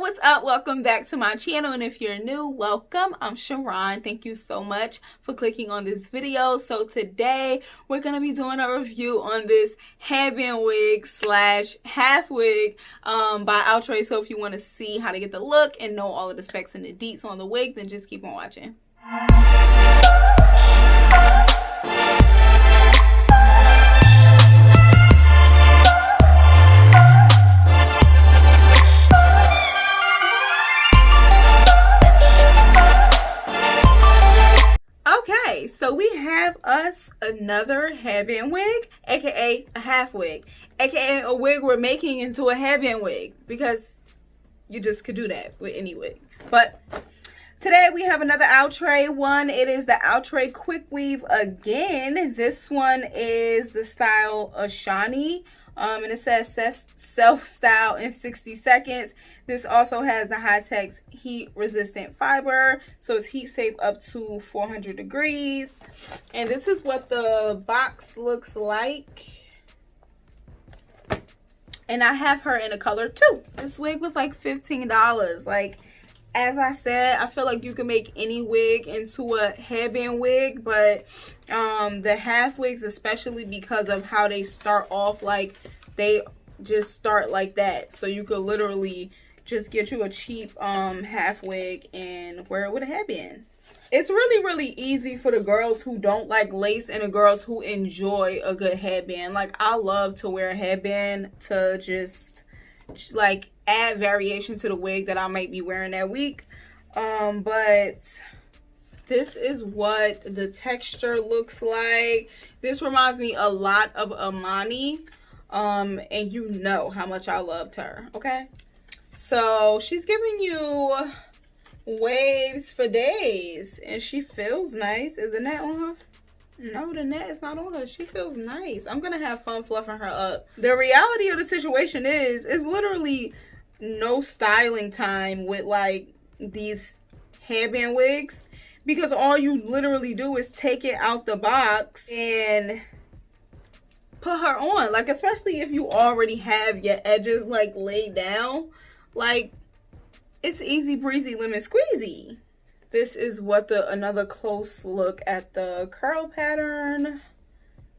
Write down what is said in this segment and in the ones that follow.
what's up? Welcome back to my channel, and if you're new, welcome. I'm Sharon. Thank you so much for clicking on this video. So today we're going to be doing a review on this headband wig slash half wig by Outre. So if you want to see how to get the look and know all of the specs and the deets on the wig, then just keep on watching. Okay, so we have us another headband wig, aka a half wig, aka a wig we're making into a headband wig, because you just could do that with any wig. But today we have another Outre one. It is the Outre quick weave again. This one is the style Ashani. And it says self-style in 60 seconds. This also has the high-tech heat-resistant fiber, so it's heat-safe up to 400 degrees. And this is what the box looks like. And I have her in a color too. This wig was like $15. Like, as I said, I feel like you can make any wig into a headband wig, but the half wigs, especially because of how they start off, like they just start like that. So you could literally just get you a cheap half wig and wear it with a headband. It's really easy for the girls who don't like lace and the girls who enjoy a good headband. Like, I love to wear a headband to just like add variation to the wig that I might be wearing that week. But this is what the texture looks like. This reminds me a lot of Amani, and you know how much I loved her. Okay, so she's giving you waves for days, and she feels nice. Is the net on her? No, the net is not on her. She feels nice. I'm gonna have fun fluffing her up. The reality of the situation is literally no styling time with like these headband wigs, because all you literally do is take it out the box and put her on. Like, especially if you already have your edges like laid down, like it's easy breezy lemon squeezy. This is what another close look at the curl pattern.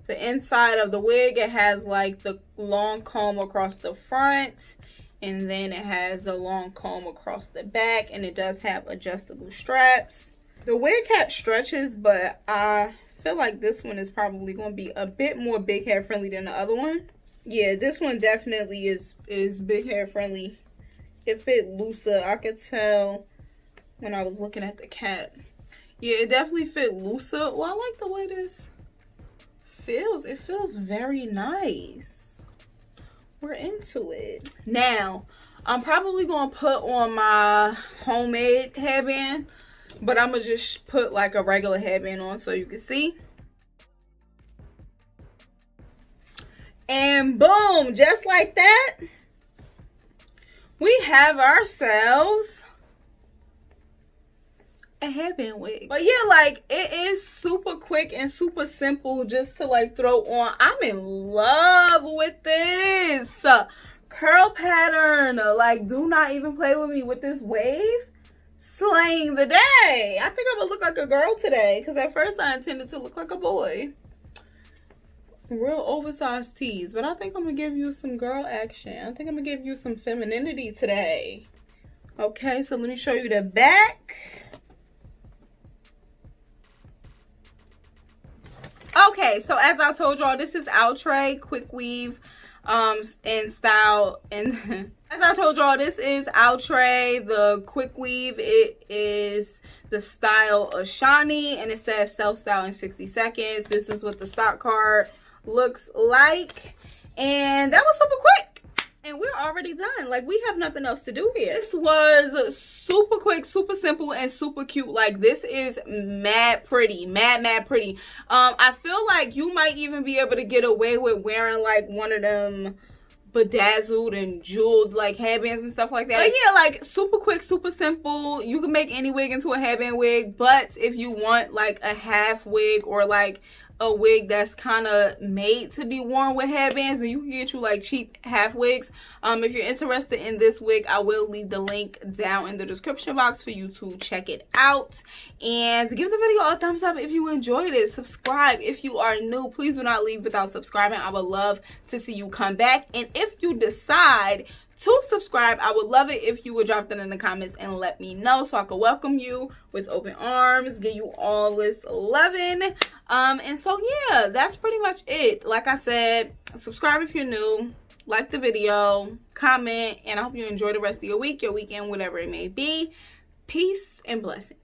The inside of the wig, it has like the long comb across the front, and then it has the long comb across the back, and it does have adjustable straps. The wig cap stretches, but I feel like this one is probably going to be a bit more big hair friendly than the other one. Yeah, this one definitely is big hair friendly. It fit looser. I could tell when I was looking at the cap. Yeah, it definitely fit looser. Oh, I like the way this feels. It feels very nice. We're into it. Now, I'm probably going to put on my homemade headband, but I'm going to just put like a regular headband on so you can see. And boom, just like that, we have ourselves a headband wig. But yeah, like, it is super quick and super simple just to like throw on. I'm in love with this curl pattern. Like, do not even play with me with this wave. Slaying the day. I think I'm gonna look like a girl today, because at first I intended to look like a boy. Real oversized tees, but I think I'm gonna give you some girl action. I think I'm gonna give you some femininity today. Okay, so let me show you the back. Okay, so as I told y'all, this is Outre quick weave in style, and as I told y'all, this is Outre the quick weave. It is the style Ashani, and it says self-style in 60 seconds. This is what the stock card looks like, and that was super quick, and we're already done. Like, we have nothing else to do here. This was super quick, super simple, and super cute. Like, this is mad pretty, mad pretty. I feel like you might even be able to get away with wearing like one of them bedazzled and jeweled like headbands and stuff like that. But yeah, like, super quick, super simple. You can make any wig into a headband wig, but if you want like a half wig or like a wig that's kind of made to be worn with headbands, and you can get you like cheap half wigs. If you're interested in this wig, I will leave the link down in the description box for you to check it out. And give the video a thumbs up if you enjoyed it. Subscribe if you are new. Please do not leave without subscribing. I would love to see you come back. And if you decide to subscribe, I would love it if you would drop that in the comments and let me know so I can welcome you with open arms, give you all this loving. And so yeah, that's pretty much it. Like I said, subscribe if you're new, like the video, comment, and I hope you enjoy the rest of your week, your weekend, whatever it may be. Peace and blessings.